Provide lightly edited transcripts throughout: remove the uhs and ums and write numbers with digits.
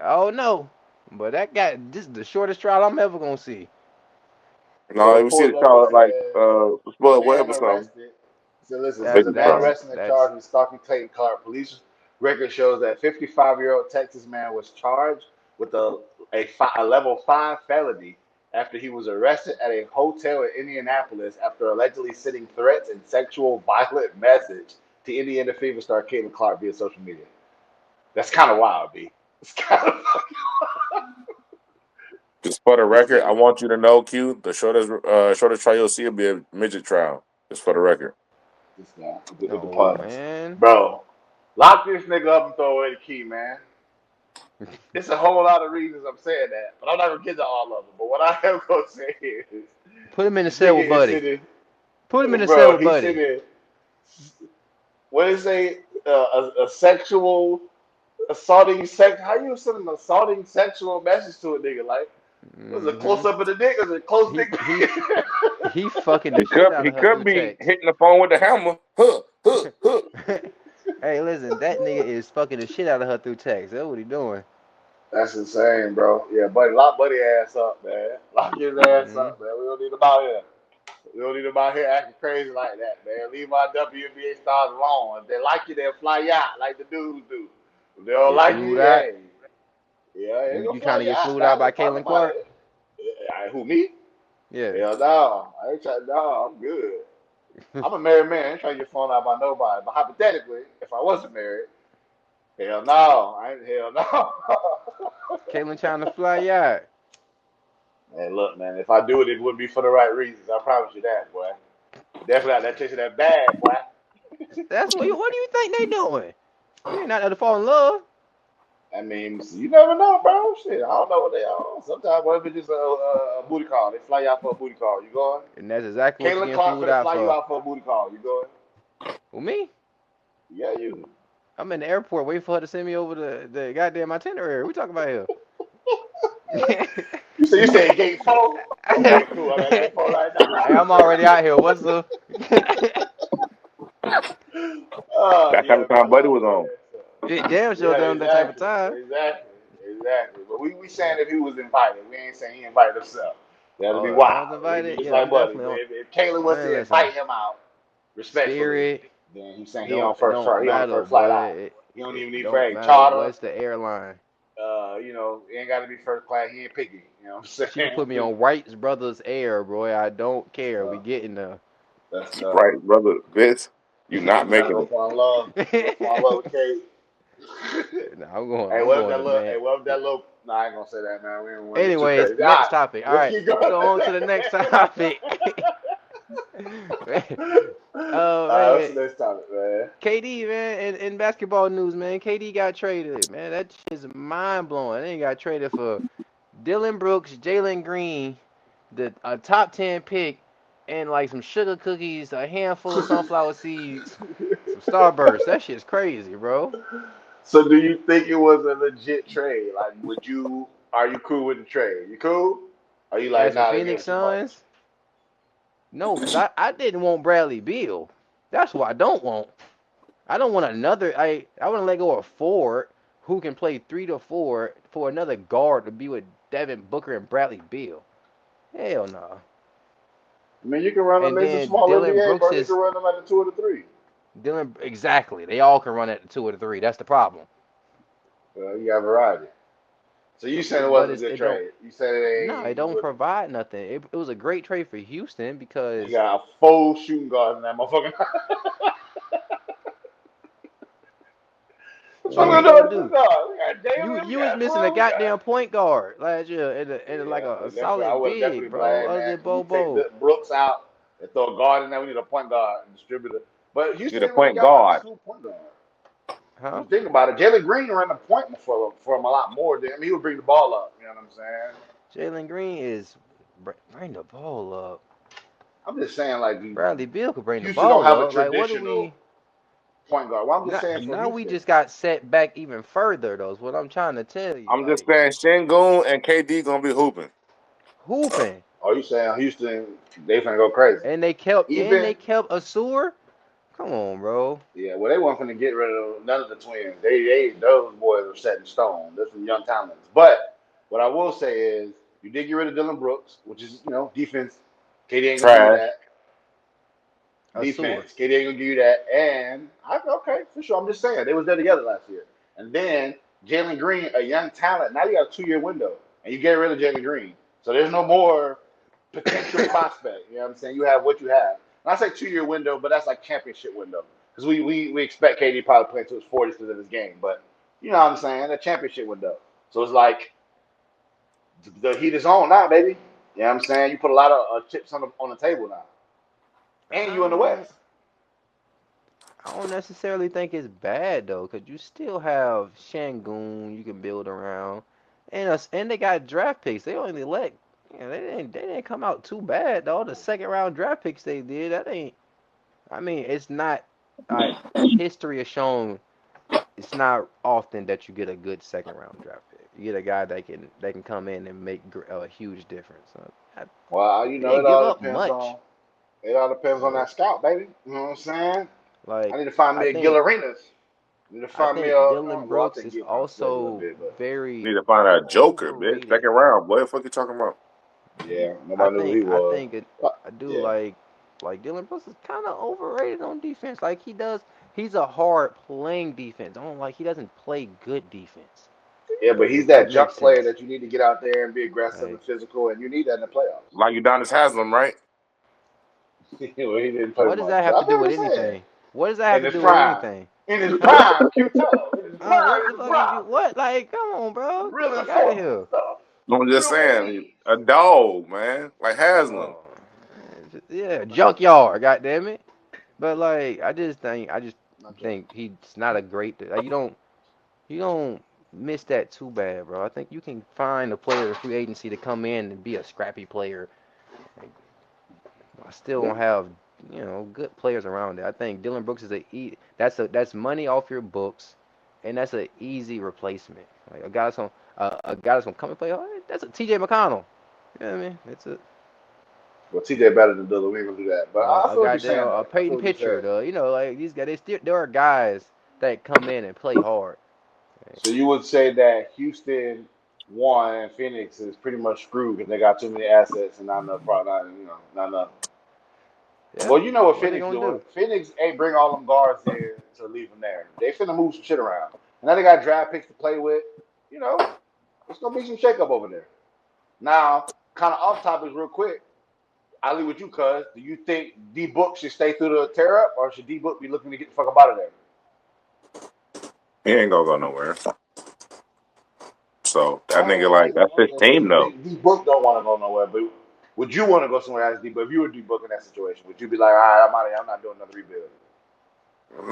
Oh no, but that guy, this is the shortest trial I'm ever gonna see. So No, they we see the pulled over trial like and what man happened something. arrested. So listen, says That's a Big man that's trial. arrested and that's charged with stalking Clayton Clark. Police record shows that 55-year-old Texas man was charged with a level 5 felony after he was arrested at a hotel in Indianapolis after allegedly sending threats and sexual violent message to Indiana Fever star Caitlin Clark via social media. That's kind of wild, B. It's kind of Just for the this record, I nigga. want you to know, Q, the shortest trial you'll see will be a midget trial. Just for the record. This guy with the oh puns, man. bro. Lock this nigga up and throw away the key, man. It's a whole lot of reasons I'm saying that, but I'm not gonna get to all of them. But what I am gonna say is, Put him in the this cell nigga with is Buddy. sitting, Put him in the cell bro. with He's Buddy. sitting. What is a sexual assaulting sex? How you send an assaulting sexual message to a nigga? Like, was it Hmm close up of the dick? Was it close He dick? he he fucking the He shit could out he of her could through be text. hitting the phone with the hammer. Huh, huh, huh. Hey, listen, that nigga is fucking the shit out of her through text. That's what he doing. That's insane, bro. Yeah, buddy, lock buddy ass up, man. Lock his ass Hmm up, man. We don't need him out here. We don't need him out here acting crazy like that, man. Leave our WNBA stars alone. If they like you, they'll fly you out like the dudes do. If they don't Get like you, flued out. hey, yeah, they ain't You gonna you trying fly to you get out. flued out Now by let's talk Caitlin about Clark? it. Yeah, who me? Yeah. Hell no. I ain't trying. No, I'm good. I'm a married man. I ain't trying to get flown out by nobody. But hypothetically, if I wasn't married, hell no. I ain't hell no. Caitlin trying to fly you out. Hey, look, man. If I do it, it wouldn't be for the right reasons. I promise you that, boy. Definitely out there chasing that bag, boy. That's what do you think they doing? You ain't out there to fall in love. I mean, you never know, bro. Shit, I don't know what they are. Sometimes, what if it's just a booty call? They fly you out for a booty call. You going? And that's exactly what you Caitlin getting Clark flued finna out fly you for. out for a booty call. You going? With me? Yeah, you. I'm in the airport waiting for her to send me over the goddamn itinerary. We talking about here. You say gate four? Okay, cool. I'm at gate four right Hey, I'm now. already out here. What's up? Oh That type yeah, of man. time Buddy Lock was his on. ass up. It damn sure Yeah, done that type of exactly, time. exactly. But we saying if he was invited, we ain't saying he invited himself. That'd be Oh, if I was wild. It'd be invited, just yeah, like I'm Buddy. definitely on. If Caitlyn was Man, to listen, invite him out respectfully, Spirit, then he's saying he on don't it first don't flight. He on the matter, first flight boy. out. It, He don't it even need don't freight matter charter. what's the airline. He ain't got to be first class. He ain't picky. You know what I'm She can put me saying? on Wright's Brothers Air, boy. I don't That's care. We tough. getting there. That's tough. Right, brother Vince. You not You trying to making go it. fall in love? You gonna fall in love with Kate? Nah, I'm going. Hey, I'm what if going that to look? man. Hey, what if that look? No, I ain't gonna say that, man. We don't want to get too Anyways, crazy. All next right, topic. All let's right, keep let's going. go on to the next topic. Oh All right, what's man, the next topic, man? KD man, in basketball news, man, KD got traded. Man, that shit is mind blowing. They got traded for Dylan Brooks, Jalen Green, the a top 10 pick, and like some sugar cookies, a handful of sunflower seeds, some Starburst. That shit's crazy, bro. So, do you think it was a legit trade? Like, would you? Are you cool with the trade? You cool? Are you like, As for nah, they gave Phoenix it too much? Suns, no, because I didn't want Bradley Beal. That's what I don't want. I don't want another. I want to let go of Ford, who can play 3 to 4, for another guard to be with Devin Booker and Bradley Beal. Hell no. I mean, you can run them. And It's a then small Dylan NBA, Brooks bro. You can is run them at the 2 or the 3. Exactly. They all can run at the 2 or the 3. That's the problem. Well, you got variety. So you said it But wasn't a it's good it don't. trade. You said it No, it ain't. You don't wouldn't. provide nothing. It was a great trade for Houston You because got a full shooting guard in that motherfucker. What's what wrong was he with gonna those two do? guards? We got You Jalen, we you was got missing a Club, we got. goddamn point guard last year and like Yeah, a definitely. I solid would have definitely big, bro. blamed, Other man. than Can you take Bobo, the Brooks out and throw a guard in there? We need a point guard and distributor. But Houston You're the ain't really point got like a guard. true point guard. If huh? you think about it, Jalen Green ran the point for him a lot more than I mean, he would bring the ball up. You know what I'm saying? Jalen Green is bring the ball up. I'm just saying, like Bradley Beal could bring the Houston don't ball have a up. Like what do traditional we? point guard. Well, I'm just saying for Now we Houston. just got set back even further though. Is what I'm trying to tell you. I'm just Like saying Shingun and KD gonna be hooping. hooping, Are you saying Houston they finna go crazy? and they kept Even Asur. Come on, bro. Yeah, well, they weren't going to get rid of none of the twins. Those boys are set in stone. There's some young talents. But what I will say is, you did get rid of Dylan Brooks, which is defense. KD ain't gonna give you Trash. that. A sewer. Defense, KD ain't gonna give you that. And okay, for sure. I'm just saying they was there together last year. And then Jalen Green, a young talent. Now you got a 2 year window, and you get rid of Jalen Green. So there's no more potential prospect. You know what I'm saying? You have what you have. And I say 2 year window, but that's like championship window because we expect KD probably play to his 40s of his game. But you know what I'm saying? A championship window. So it's like the heat is on now, baby. You know what I'm saying? You put a lot of chips on the table now, and you in the I West. don't necessarily think it's bad though, cause you still have Shangoon you can build around, and they got draft picks. They only let, they didn't come out too bad though. The second round draft picks they did, that ain't. I mean, it's not. Like history has shown, it's not often that you get a good second round draft pick. You get a guy that can come in and make a huge difference. Well, They didn't it give all up depends much, on but that scout, baby. You know what I'm saying? I like need to find I me a think Gil I need to I find me think a. Dylan Well, I Brooks think is Gil kind of slid a little also bit, but very Need to find a Joker, bitch. overrated. Second round, boy. What the fuck you talking about? yeah, I nobody knew who he think I was. think it, But, I do yeah, like Dylan Brooks is kind of overrated on defense. Like he's a hard playing defense. I don't like he doesn't play good defense. yeah, but he's If that that makes jump player sense. that you need to get out there and be aggressive and Like physical, and you need that in the playoffs. Like Udonis Haslam, right? Well, he didn't play what does much, that but have I to do feel what with you're saying. anything? What does that have In to his do with prime, anything? in his Huh? prime, Q-Tello, in his prime, What in the his fuck is you? prime, What? Like, come on, bro. Get the real fuck out of enforcement here. stuff, I'm just real saying, ways. a dog, man. Like Haslam. Oh, yeah, junkyard. Goddamn it. But like, I just think he's not a great. Like, you don't miss that too bad, bro. I think you can find a player in free agency to come in and be a scrappy player. Like, I still Yeah. don't have good players around it. I think Dylan Brooks is that's money off your books, and that's an easy replacement. Like a guy that's gonna come and play. Oh, that's a T.J. McConnell. You know what I mean? It's Well, TJ better than Dilla. We ain't gonna do that. But I a feel what you're goddamn saying, though. I feel Peyton what you're saying. Pitcher. Like these guys. There are guys that come in and play hard. So you would say that Houston won and Phoenix is pretty much screwed because they got too many assets and not enough product, not enough. Yeah. Well, you know what What are they Phoenix gonna doing? do? Phoenix ain't bring all them guards there to leave them there. They finna move some shit around. And now they got draft picks to play with. You know, it's gonna be some shakeup over there. Now, kind of off topic real quick. I'll leave with you, cuz. Do you think D Book should stay through the tear up, or should D Book be looking to get the fuck up out of there? He ain't gonna go nowhere. So that nigga, Oh, like, that's his okay. So team, you though. think D Book don't want to go nowhere, but would you want to go somewhere as D Book? If you were D Book in that situation, would you be like, all right, I'm out of here. I'm not doing another rebuild?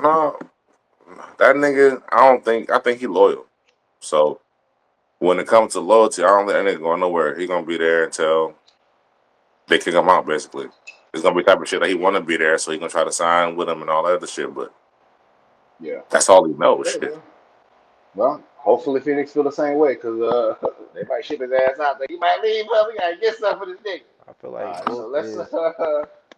No, that nigga, I think he loyal. So when it comes to loyalty, I don't think that nigga going nowhere. He gonna be there until they kick him out, basically. It's gonna be the type of shit that he want to be there, so he gonna try to sign with him and all that other shit. But Yeah. that's all he knows. Okay, Shit. man. Well, hopefully Phoenix feel the same way, because they might ship his ass out there. He might leave, but we gotta get something for this nigga. I feel All like right, so Book let's is.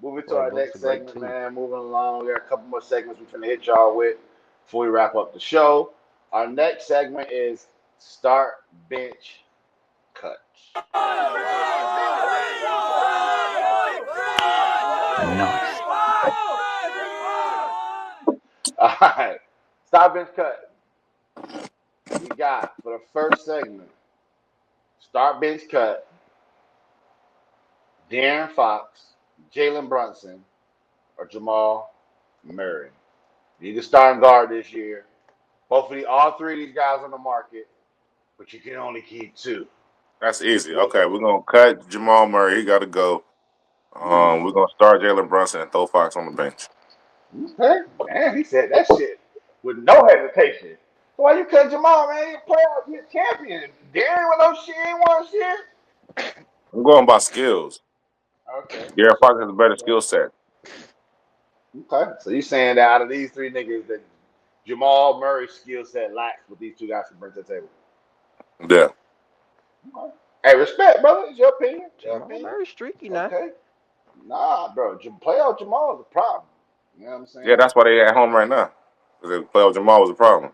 move I into feel like our Book's a next great segment, too. man. Moving along, we got a couple more segments we're gonna hit y'all with before we wrap up the show. Our next segment is start, bench, cut. Nice. All right, start, bench, cut. We got for the first segment, start, bench, cut. De'Aaron Fox, Jalen Brunson, or Jamal Murray. You need a starting guard this year. Hopefully, all three of these guys on the market, but you can only keep two. That's easy. What? Okay, we're gonna cut Jamal Murray. He got to go. Mm, We're gonna start Jalen Brunson and throw Fox on the bench. okay, man, he said that shit with no hesitation. So why you cut Jamal, man? You playoff, you champion. Darren with no shit, ain't won shit. I'm going by skills. Okay, for Garrett Fox sure. has a better Okay. skill set. Okay. So you saying that out of these three niggas, that Jamal Murray's skill set lacks what these two guys can bring to the table? Yeah. Okay. Hey, respect, brother. It's your opinion. Your Jamal opinion. Murray streaky now. Okay. Nah, bro. Playoff Jamal is a problem. You know what I'm Yeah, saying? that's why they at home right now. Because playoff Jamal was a problem.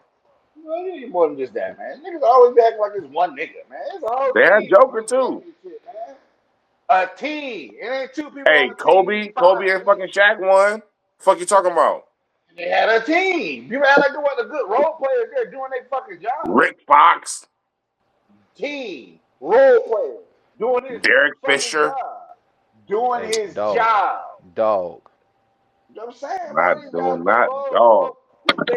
Well, you need more than just that, man. Niggas always acting like it's one nigga, man. It's a whole They had team to Joker win too. championship, man. A team. It ain't two people on Hey, the team. It's Kobe five and teams. fucking Shaq won. Fuck you talking about? They had a team. You act like there wasn't a good role players there doing their fucking job. Rick Fox, Team, role player, doing his Derek fucking Fisher. job. Doing Hey, his dog, job. dog. You know what I'm saying? A lot of Not these guys doing play not roles, dog. bro.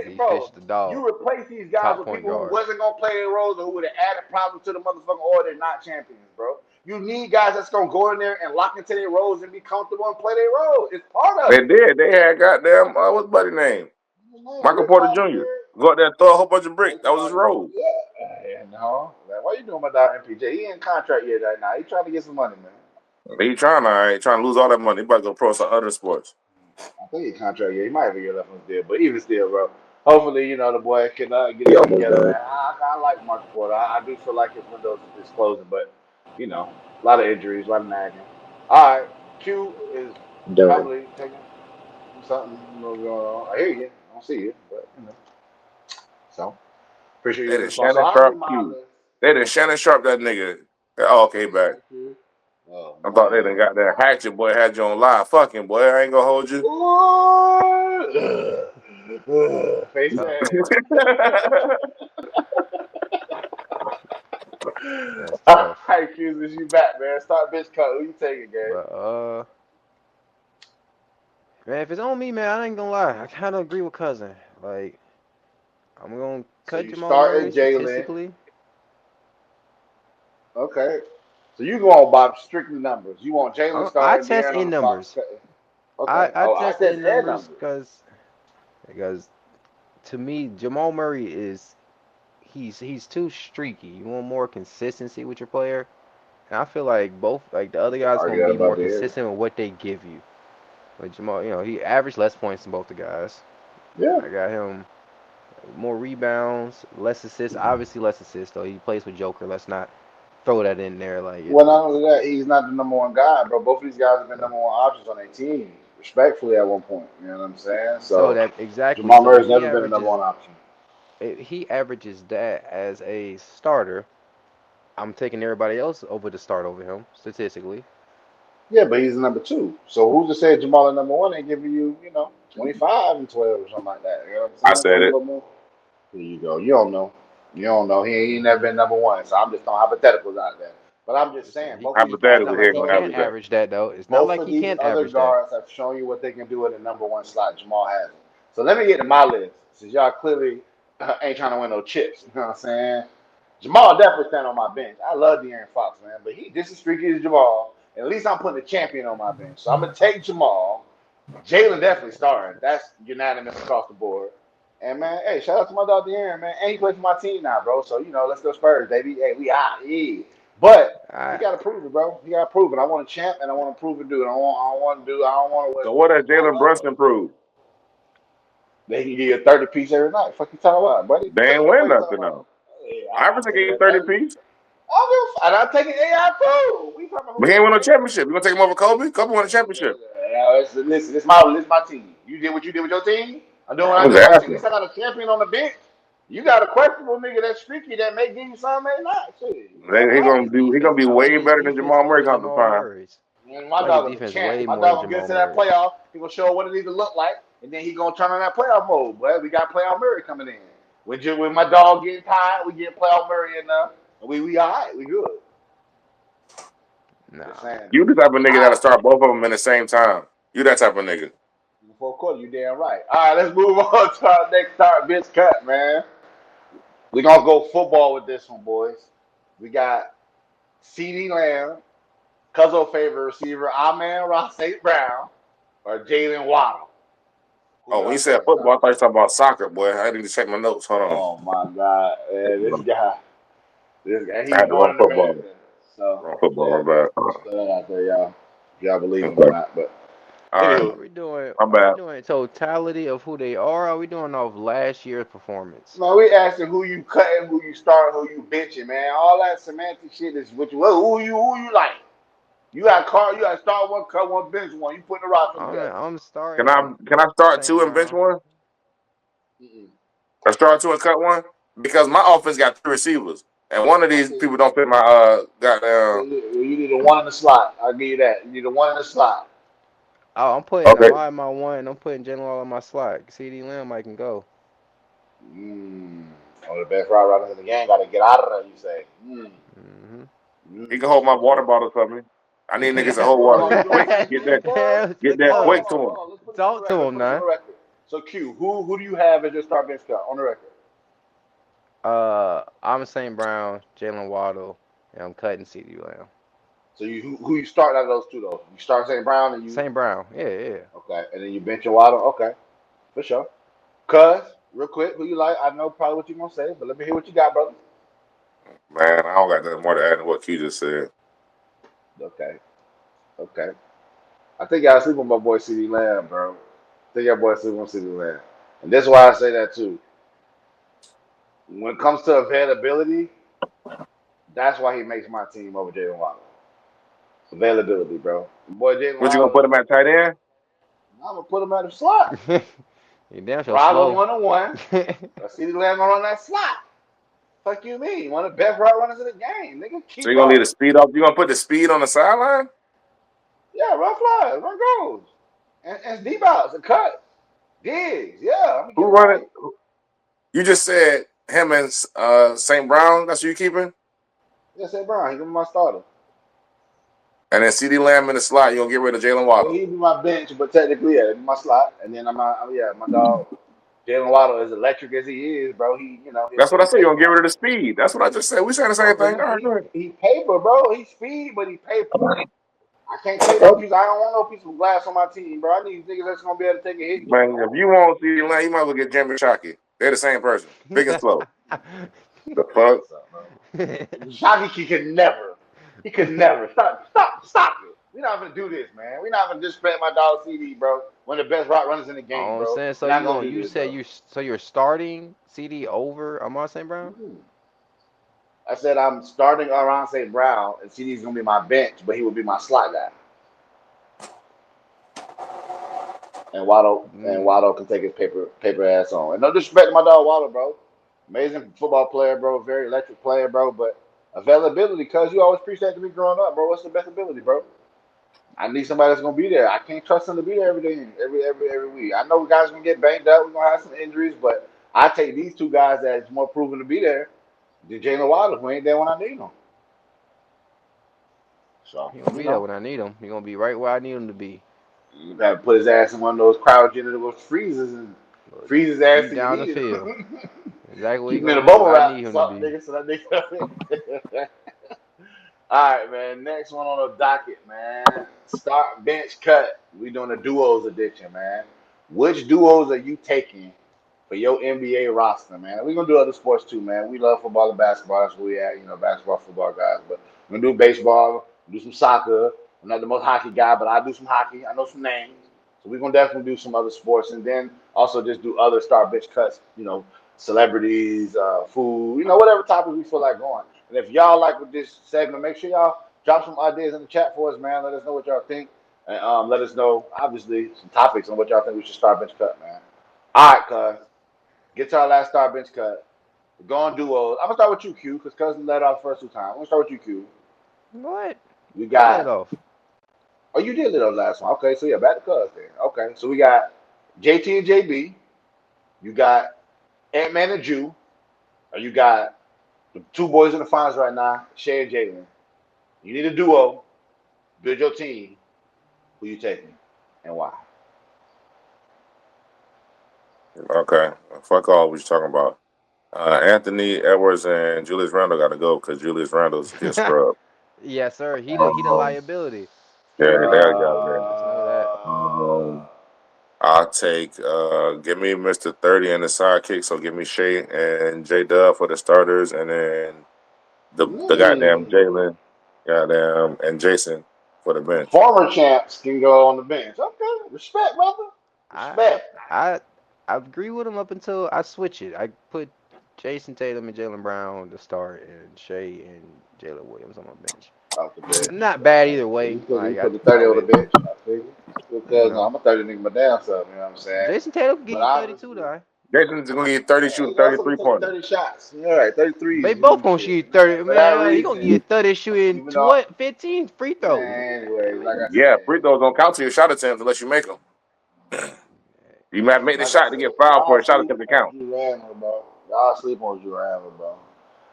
D Bro, Fish the dog, you replace these guys top with point people who guard. wasn't gonna play their roles or who would have added problems to the motherfucking order and not champions, bro. You need guys that's gonna go in there and lock into their roles and be comfortable and play their roles. It's part of They it. did. They had goddamn what's buddy name? Michael Rick Porter Fox Jr. there. Go out there and throw a whole bunch of bricks. That was his role. Yeah, no. Why you doing my dog MPJ? He ain't contract yet right now. He trying to get some money, man. He trying to, I ain't trying to lose all that money. He about to go pro some other sports. I think he contract yet. He might have a year left on his deal, but even still, bro. Hopefully, the boy can get He it almost together, done. man. I like Marcus Porter. I do feel like his window is closing, but a lot of injuries, a lot of nagging. All right, Q is Done. probably taking something going on. I hear you. I don't see you, but So appreciate They you did response. So Shannon I'll do Sharp my Q. list. They did Shannon Sharp that nigga. Oh, okay, back. Oh I thought they done man. got that hatchet boy had you on live. Fucking boy, I ain't gonna hold you. Ooh. Face Tough. ass. That's All tough. right, Q's, you back, man. Start bitch cut. Who you taking, gang? But man, if it's on me, man, I ain't gonna lie. I kind of agree with cousin. Like, I'm gonna So cut you Jamal Murray starting Jalen. statistically. Okay. So you going by strictly numbers. You want Jalen I starting, test De'Aaron on in the clock. numbers. Okay. I Oh, I test said in and numbers numbers. because to me Jamal Murray is he's too streaky. You want more consistency with your player, and I feel like both like the other You can guys argue gonna that be more about De'Aaron. consistent with what they give you. But Jamal, he averaged less points than both the guys. Yeah. I got him more rebounds, less assists. Obviously less assists though. He plays with Joker. Let's not throw that in there. Like Well, not only that, he's not the number one guy, bro. Both of these guys have been number one options on their team, respectfully at one point. You know what I'm saying? so So that exactly. Jamal So if Murray's never been a number one option. he averages that as a starter, I'm taking everybody else over to start over him statistically. Yeah, but he's the number two. So who's to say Jamal at number one ain't giving you, 25 and 12 or something like that? You know what I'm I saying? said Probably a it. little more. Here you go. You don't know. You don't know. He ain't never been number one. So I'm just throwing hypotheticals out there. But I'm just Listen, saying, both of these it's guys not have Hypothetically, he like ain't he shown gonna can't average you. that. average that though. It's not Both like of he these can't other average that. guards have shown you what they can do at the number one slot. Jamal hasn't. So let me get to my list, since y'all clearly ain't trying to win no chips. You know what I'm saying? Jamal definitely stand on my bench. I love De'Aaron Fox, man, but he just as streaky as Jamal. At least I'm putting a champion on my bench. So I'm gonna take Jamal. Jalen definitely starting. That's unanimous across the board. And man, hey, shout out to my dog De'Aaron, man. And he plays for my team now, bro. So let's go Spurs, baby. Hey, we out. Yeah. But he I got to prove it, bro. He got to prove it. I want a champ, and I want to prove it, dude. I don't want to So what has I Jalen love Brunson proved? they can give you a 30 piece every night. Fuck you talking about, buddy? They ain't What win you talking nothing about? though. Hey, I'm Iverson taking gave that 30 30. piece, And I'm taking AI too. We talking about but who he ain't gonna win no win? championship. You gonna take him over Kobe? Kobe won a championship. Listen, this my team. You did what you did with your team. I'm doing what I I was do with my team. At asking. least I got a champion on the bench. You got a questionable nigga that's streaky that may give you something, may not. Shit, I He like right. gonna his do. He gonna defense. be I like way his better than defense Jamal more Murray than comes to Jamal time. Murray's. And I my like his dog is a defense champ. way My more than dog gonna get Jamal into that Murray's. playoff. He gonna show what it needs to look like, and then he gonna turn on that playoff mode. Boy, we got playoff Murray coming in. When my dog getting tired, we get playoff Murray in there. We all right. We good. Just Nah. saying. You the type of nigga All that'll right. start both of them in the same time. You that type of nigga. Fourth quarter, you damn right. All right, let's move on to our next start, bitch cut, man. We're gonna go football with this one, boys. We got CeeDee Lamb, Cuzzo favorite receiver, Amen Ross St. Brown, or Jalen Waddle. Who Oh, do when I you said start football, I starting, thought you were boys? talking about soccer, boy. I need to check my notes. Hold on. Oh my God, man, this guy, I he was had the born wrong in football. America. So Wrong football. yeah, My bad. just throw that out there, y'all. If y'all believe him or Okay. not, but All right. anywho, My Are we bad. doing totality of who they are? Or are we doing off last year's performance? man, we asking who you cutting, who you starting, who you benching, man. All that semantic shit is what you who you like. You got start one, cut one, bench one. You putting the roster together. I'm Can I starting start St. two and bench Brown. one? Mm-mm. Or start two and cut one? Because my offense got 3 receivers, and one of these Okay. people don't fit my Well, goddamn. you need a one in the slot. I'll give you that. You need a one in the slot. Oh, I'm putting Okay, Amar in my one. I'm putting Jalen Wall in my slot. CD Lamb, I can go. Mm. One of the best route runners in the game. Got to get out of there. You say. Mm. Hmm he Mm. can hold my water Okay. bottle for me. I need niggas to hold Hold water on. You doing quick. this Get again, that, cuz? get that Hold on. quick Cuz, to him. Hold on. Let's put this on the talk record. to Let's him, put this on now. the record. So Q, who do you have as your start bench cut on the record? I'm St. Brown, Jalen Waddle, and I'm cutting CD Lamb. So who you start out of those two though? You start St. Brown and you St. Brown, yeah. okay, and then you bench your Waddle. Okay, for sure. Cuz, real quick, who you like? I know probably what you're gonna say, but let me hear what you got, brother. Man, I don't got nothing more to add than what Q just said. Okay, okay. I think y'all sleep on my boy CD Lamb, bro. I think your boy sleep on CD Lamb, and that's why I say that too. When it comes to availability, that's why he makes my team over Jalen Waddle. Availability, bro. Boy, Jalen What you gonna Waddle, put him at tight end? I'm gonna put him at the slot. You damn sure Ride on slow. 1-on-1. CD Lamb gonna run that slot. Fuck you mean? One of the best route runners in the game. Nigga, So keep you gonna leave the up. speed up? You gonna put the speed on the sideline? Yeah, run flies, run goals. And deep outs, and cut. Digs. Yeah, I'm gonna get Who it running? right. You just said him and St. Brown. That's who you keeping? Yeah, say Brown, he gonna be my starter. And then CD Lamb in the slot. You gonna get rid of Jalen Well, Waddle. he'd be my bench, but technically, yeah, he'd be my slot. And then yeah, my dog, Jalen Waddle, as electric as he is, bro, That's what I he said. You gonna paper. get rid of the speed. That's what I just said. We saying the No, same but thing. All right, go ahead. he paper, bro. He's speed, but he paper. I can't take no piece. I don't want no piece of glass on my team, bro. I need niggas that's gonna be able to take a hit and keep it Man, if moving. you want CD Lamb, you might as well get Jimmy Shockey. They're the same person. Big and slow. The fuck? What's up, bro? Shockey he could never. Stop it. We're not gonna do this, man. We're not gonna disrespect my dog CD, bro. One of the best route runners in the game, Oh, I'm bro. saying, We're so not you gonna going do you this, said bro. you're starting CD over Amar St. Brown? Mhm. I said I'm starting around St. Brown, and CD's gonna be my bench, but he will be my slot guy. And Mm. Waddle can take his paper ass on. And no disrespect to my dog Waddle, bro. Amazing football player, bro. Very electric player, bro. But availability, cause you always preached that to me growing up, bro. What's the best ability, bro? I need somebody that's gonna be there. I can't trust him to be there every day, every week. I know guys gonna get banged up. We're gonna have some injuries, but I take these two guys that's more proven to be there than Jalen Waddle, who ain't there when I need him. So He gonna you be there know, when I need him. He gonna be right where I need him to be. you gotta put his ass in one of those cryogenic freezers and Look, freeze his ass deep till you down the need field. him. Exactly what he Keep him in a gonna be. bubble Where I wrap, need him to something, be. nigga, so that nigga. All right, man. Next one on the docket, man. Start bench cut. We doing a duos edition, man. Which duos are you taking for your NBA roster, man? We're gonna do other sports too, man. We love football and basketball. That's where we at, basketball, football guys. But we're gonna do baseball, do some soccer. I'm not the most hockey guy, but I do some hockey. I know some names. So we're gonna definitely do some other sports and then also just do other start bench cuts, celebrities, food, whatever topics we feel like going. And if y'all like with this segment, make sure y'all drop some ideas in the chat for us, man. Let us know what y'all think. And let us know, obviously, some topics on what y'all think we should start bench cut, man. All right, cuz. Get to our last start bench cut. We're going duos. I'm going to start with you, Q, because Cousin led off the first 2 times. I'm going to start with you, Q. What? We I led got, off. oh, you did lead off the last one. Okay, so yeah, back to Cuz then. Okay, so we got JT and JB. You got Ant-Man and Jew. Or you got the 2 boys in the finals right now, Shay and Jalen. You need a duo. Build your team. Who you taking and why? Okay. Fuck all we was talking about. Anthony Edwards and Julius Randle got to go because Julius Randle's get scrubbed. Yes, sir. He the Um, liability. yeah, Straight they up. got there. Just know that. I'll take give me Mr. 30 and the sidekick, so give me Shay and J Dub for the starters, and then the goddamn Mm. Jalen, goddamn, and Jason for the The bench. former champs can go on the bench. Okay, respect, brother. I Respect. I I agree with him up until I switch it. I put Jason Tatum and Jaylen Brown to start, and Shea and Jalen Williams on my bench. Off the bench. Not bad either way. You Like I put the 30 throw on the it, bench. I figure. you Because know. I'm a 30 nigga my damn self, you know what I'm saying? Jason Tatum can give But you 32 obviously, though. Jason's gonna get 30 shooting he also can 33 take you pointers. 30 shots. All right, 33s, They you both know, gonna shit. shoot Man, 30. for that Man, he gonna reason, get 30 shooting even though, what 15 free throws. man, anyways, like I Yeah, said, free throws don't count to your shot attempts unless you make them. You might make the like I shot to said, get fouled for y'all a shot sleep attempt to on count. Drew Randall, bro. Y'all sleep on Drew Randall, bro.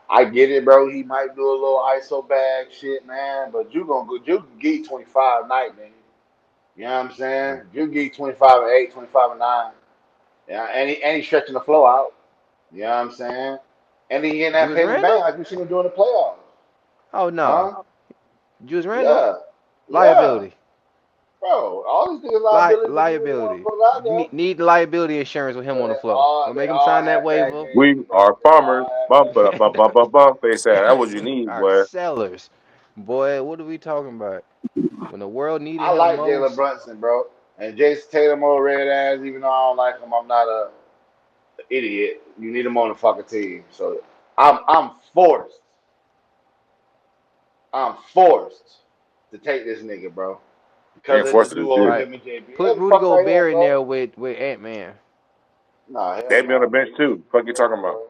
I get it, bro. He might do a little ISO bag shit, man, but you can get 25 a night, man. You know what I'm saying? You can get 25 and 8, 25 and 9. Yeah, and he's stretching the flow out. You know what I'm saying? And he getting that Julius pain and bang Randle? like we seen him doing the playoffs. Oh no, Huh? Julius Randle Yeah. Yeah. liability. Bro, all these niggas liabilities if you really want to Liability. put it out You there. need liability insurance with him on the floor. Don't They make him all sign that have back waiver. games, We bro. are They all farmers. have Bump, back bump, bump, bump, bump, bump. They said that's what you We need, are boy. sellers. Boy, what are we talking about? When the world needed I him like Jalen most, Brunson, bro. And Jason Tatum old red ass, even though I don't like him, I'm not a idiot. You need him on the fucking team. So I'm forced. I'm forced to take this nigga, bro. You Because ain't of the forced to do duo of shit. right? him and JB. Yeah, Put the Rudy fuck I am, Gobert in bro. there with Ant Man. Nah, hell They be on the no. bench too. Fuck you talking about? Bro.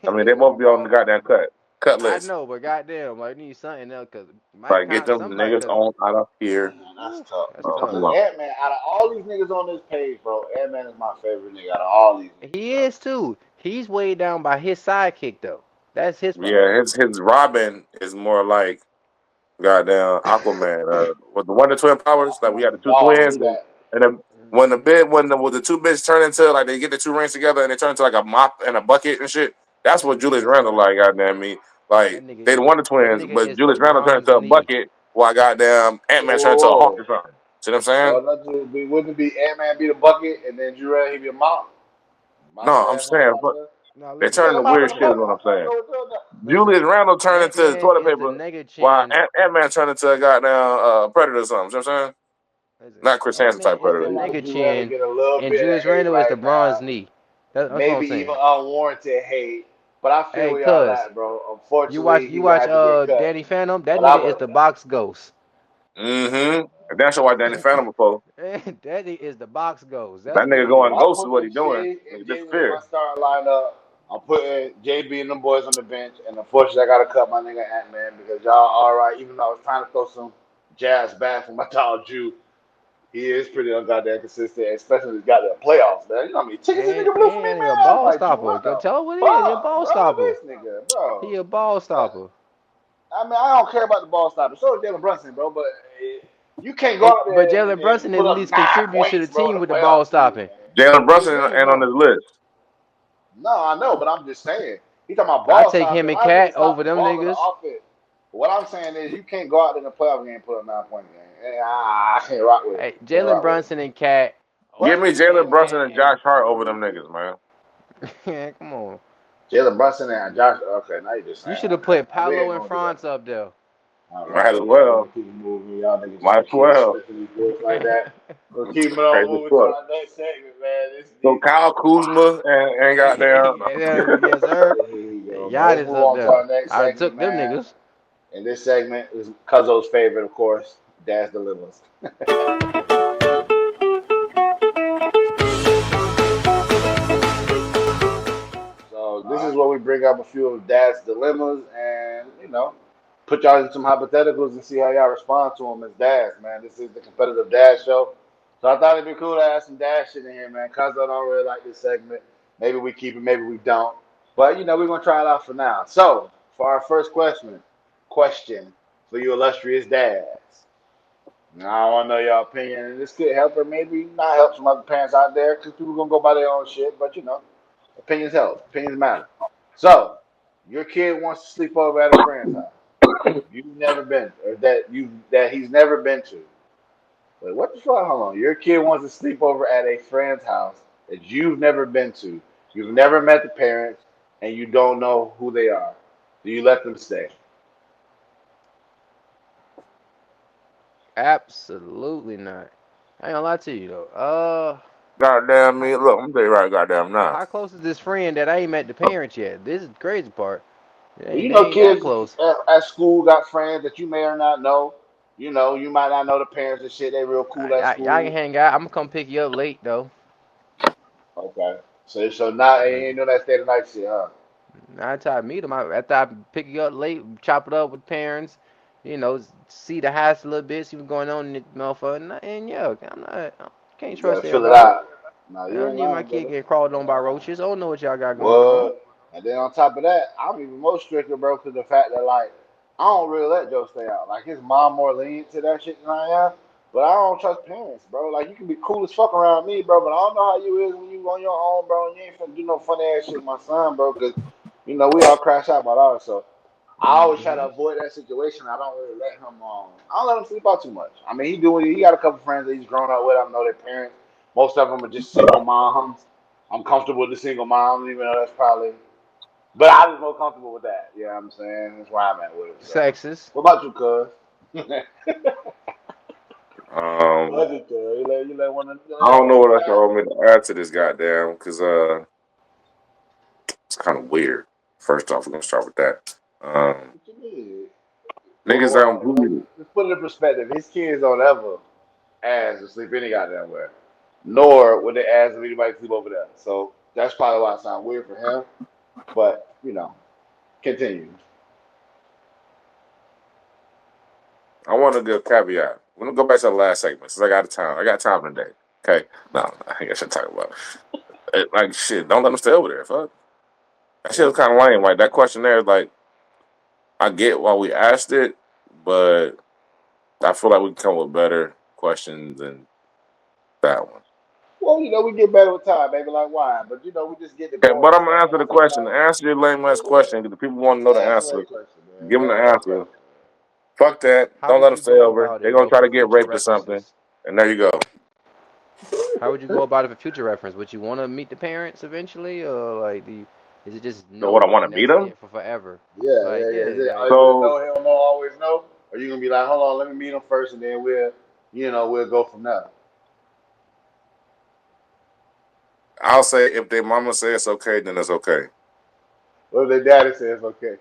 I mean, they both be on the goddamn cut I list. know, but goddamn, like need something else because Mike Like get Con them somebody niggas because on out of here. Man, that's tough, that's bro. tough. Because Come on. Ant Man, out of all these niggas on this page, bro, Ant Man is my favorite nigga out of all these niggas, He bro. is too. He's weighed down by his sidekick though. That's his problem. Yeah, his Robin is more like goddamn Aquaman. With the Wonder Twin powers, like we Aquaman had the the two dog. twins, He got and then when the two bitches turn into like they get the two rings together and they turn into like a mop and a bucket and shit. That's what Julius Randle like. Goddamn me, like That nigga, they the Wonder that Twins, nigga but is the Julius Randle turned bronze into a knee. bucket while goddamn Ant Man turned into a hawk whoa. or something. See what I'm saying? So wouldn't it be Ant Man be the bucket and then Drew Red he be a mopping No, I'm ass nigga saying, out but there? No, they listen, Yeah, turn the into mop weird in the shit. Is bucket. what I'm I'm trying to saying. go with that. Julius Listen, Randle turned Ant into Man toilet is the paper nigga while chin. Ant Man turned into a goddamn predator or something. See what I'm saying? Listen, Not Chris Ant Hansen Man type is I the predator. feel like nigga Drew Red chin, get a little and bit of Julius hate Randle is the right bronze now. knee. That's what I'm Maybe even saying. unwarranted hate. But I feel Hey, where y'all cuz at, bro. you watch Unfortunately, you he gonna watch have to get cut. Danny Phantom. That But nigga is the box ghost. Mm-hmm. And that's why Danny Phantom before. That nigga is the box ghost. That's That what nigga he going if is. I'm ghost is what he putting doing. Shea and Nigga Jalen in my disappear. starting lineup, I'm putting JB and them boys on the bench. And unfortunately, I got to cut my nigga Ant Man because y'all all right. Even though I was trying to throw some jazz back from my dog Jew, he is pretty ungoddamn consistent, especially in his goddamn playoffs, man. You know how many tickets this nigga blew for me, And he a man? I'm ball like, Jew, stopper. what Go the tell him what it is. He a fuck, ball bro? stopper. This nigga, bro. He a ball stopper. I mean, I don't care about the ball stopper. So is Jalen Brunson, bro. But you can't go And out but there Jalen and Brunson at put up least 9 contributes to the points, bro, in team the with the ball playoffs for me, stopping. man. Jalen What you Brunson mean, ain't on bro? this list. No, I know, but I'm just saying. He talking about I ball take stopping. him A and lot of Cat niggas stop over the them ball in the niggas. offense. What I'm saying is you can't go out there in the playoff game and put up 9 point game. I can't rock with it. Hey, Can't Jalen rock with it. Brunson and Cat Give But me Jalen and Brunson and and, Josh Hart over them niggas, man. and come on. Jalen Brunson and Josh. Okay, now you just You saying. should have Okay, put we Paolo ain't and gonna do that. France up there. All Might right, as yeah, we're well. gonna keep it moving. Y'all niggas just Might gonna as keep well. respecting these boys like that. We'll keep it on Crazy moving to fuck. our next segment, man. So These Kyle niggas wild. Kuzma and goddamn. Yes, sir. Here we go, man. Let's Giannis move up on to there. our next I segment, took them man. niggas. And this segment is Cuzzo's favorite, of course, Dad's Dilemmas. So this is All where we bring up a few of Dad's dilemmas and, put y'all in some hypotheticals and see how y'all respond to them as dads, man. This is the competitive dad show. So I thought it'd be cool to add some dad shit in here, man. Cause I don't really like this segment. Maybe we keep it, maybe we don't. But we're gonna try it out for now. So for our first question for you illustrious dads. Now I wanna know your opinion, and this could help or maybe not help some other parents out there because people gonna go by their own shit, but opinions help. Opinions matter. So, your kid wants to sleep over at a friend's house. You've never been, or that he's never been to. Wait, what the fuck? Hold on. Your kid wants to sleep over at a friend's house that you've never been to. You've never met the parents, and you don't know who they are. Do you let them stay? Absolutely not. I ain't gonna lie to you though. Goddamn How, me. Look, I'm tell you right, goddamn now. how close is this friend that I ain't met the parents yet? This is the crazy part. Well, They ain't that kids close. at school got friends that you may or not know. You might not know the parents and shit. They real cool at Y'all can school. hang out. I'm gonna come pick you up late though. Okay. So now Like, ain't doing that stay the night shit, huh? after I meet them, after I pick you up late, chop it up with parents, see the house a little bit, see what's going on in the motherfucker, and yeah, can't You trust gotta fill it everybody. out. No, I you don't ain't need my lying, kid brother. getting crawled You on ain't by lying. roaches. I don't know what y'all got going on. What? And then on top of that, I'm even more stricter, bro, because the fact that like I don't really let Joe stay out. Like his mom more lenient to that shit than I am. But I don't trust parents, bro. Like you can be cool as fuck around me, bro, but I don't know how you is when you on your own, bro. And you ain't finna do no funny ass shit with my son, bro, because we all crash out about ours. So I always try to Hmm. avoid that situation. I don't really let him. I don't let him sleep out too much. I mean, he got a couple friends that he's grown up with. I know their parents. Most of them are just single moms. I'm comfortable with the single moms, even though that's probably. But I was more comfortable with that. You know what I'm saying? That's where I'm at with it. So, Sexist. what about you, cuz? Um, What you, cuz? You let one of I don't know your what else you guys? want me to add to this goddamn, because it's kind of weird. First off, we're gonna start with that. What you mean? Niggas don't booty. Let's put it in perspective. His kids don't ever ask to sleep any goddamn where. Nor would they ask if anybody to sleep over there. So that's probably why it sounds weird for him. But, continue. I want to give a caveat. We're gonna go back to the last segment since I got time. I got time today. Okay. No, I think I should talk about like shit. Don't let them stay over there. Fuck. That shit was kind of lame. Like that question there. Like I get why we asked it, but I feel like we can come with better questions than that one. Well, we get better with time, baby, like wine. But, we just get to Okay, going but and I'm gonna stuff. answer And the I question. sometimes, Answer your lame ass yeah, question because the people want to know the answer answer. that question, man. Give them the Answer that answer. question. Fuck that. How Don't let would them you stay go over. about They're it gonna though try for to get future raped or something. references? And there you go. How would you go about it for future reference? Would you want to meet the parents eventually, or like, is it just So what? I no want to and meet that's them. it for forever? Yeah, Like, yeah, yeah. yeah, like, Is it So no, hell no, always no? Or you going to be like, hold on, let me meet him first and then we'll go from there? I'll say if their mama say it's okay, then it's okay. What if their daddy says okay?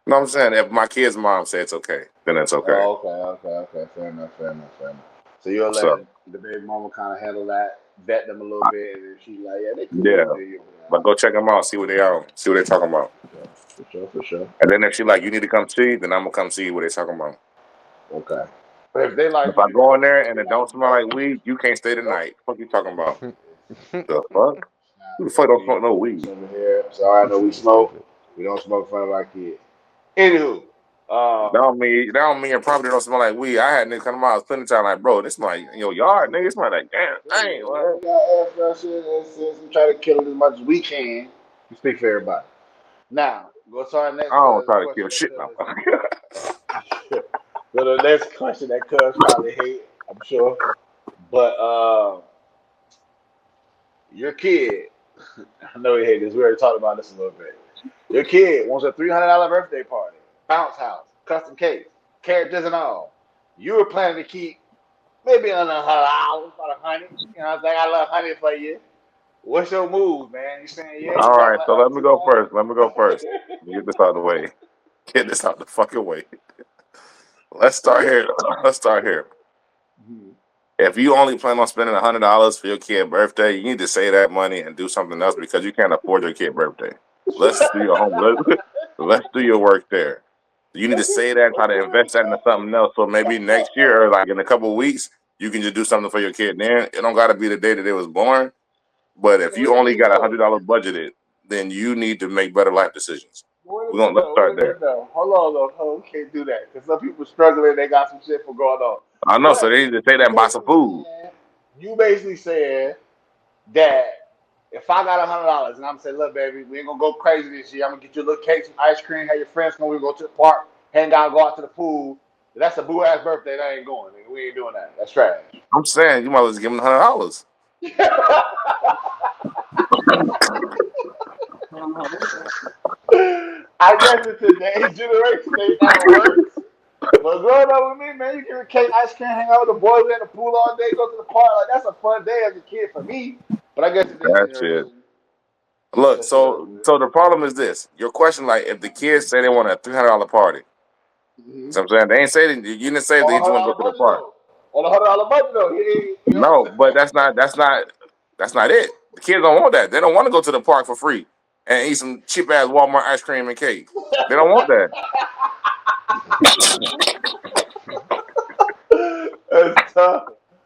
No, I'm saying if my kid's mom say it's okay, then it's okay. Oh, okay. Fair enough, fair enough, fair enough. So you'll let So the baby mama kind of handle that, vet them a little bit, and then she's like, yeah, they cool. yeah, And then you'll be but like, go check them out, see what they on, see what they talking about. for sure, for sure. And then if she like you need to come see, then I'm gonna come see what they talking about. Okay. But if they like If you I need to go come in see, there you and be it like, don't smell nope, like weed, you can't stay the nope. night. What you talking about? you The fuck? Who the Nah, fuck don't we smoke no do this weed? over here. Sorry, I know we smoke. stupid. We don't smoke in front of our kids. Anywho, That don't mean your property don't smell like weed. I had niggas come to my house plenty of time like, bro, this smell like in your yard, nigga. It smell like damn, yeah, dang, what? we got air fresheners and since we try to kill it as much as we can. We speak for everybody. Now, go to our I next don't try to question kill that shit, cuz. no. Go to the next question that cuz probably hate, I'm sure. But your kid, I know he hate this. We already talked about this a little bit. Your kid wants a $300 birthday party, bounce house, custom cake, characters and all. You were planning to keep maybe under $100, about 100. You know what I'm saying? I love 100 for you. What's your move, man? You saying yeah? You All got right, like so let me go first. Let me go 200? first. Get this out of the way. Get this out the fucking way. Let's start here. Let's start here. Mhm. If you only plan on spending $100 for your kid's birthday, you need to save that money and do something else because you can't afford your kid's birthday. Let's do your home. Let's do your work there. You need to save that, try to invest that into something else. So maybe next year or like in a couple of weeks, you can just do something for your kid. Then it don't got to be the day that they was born. But if Wait you a only minute got though. $100 budgeted, then you need to make better life decisions. Wait a minute Let's though. Wait start a minute there. though. Hold on though. Hold on. We can't do that because some people struggling. They got some shit for going on. I know, so But they need to take that you and buy some basically food. saying you basically saying that if I got $100 and I'm saying, look, baby, we ain't gonna go crazy this year. I'm gonna get you a little cake, some ice cream, have your friends come. We go to the park, hang out, go out to the pool. That's a boo ass birthday. That ain't going. Nigga. We ain't doing that. That's trash. I'm saying you might as well just give them $100. I guess in today's generation, ain't that works. But growing up with me, man, you get a cake, ice cream, hang out with the boys, we at the pool all day, go to the park. Like that's a fun day as a kid for me. But I guess in this That shit. generation, Look, that shit over so with. so the problem is this. Your question, like, if the kids say they want a $300 party, Mm-hmm. so I'm saying they ain't say that you didn't say On that a you hundred want to dollar go to the budget park. though. On $100 budget though. You know No, what but that's not it. The kids don't want that. They don't want to go to the park for free and eat some cheap ass Walmart ice cream and cake. They don't want that. I'm saying? That's tough.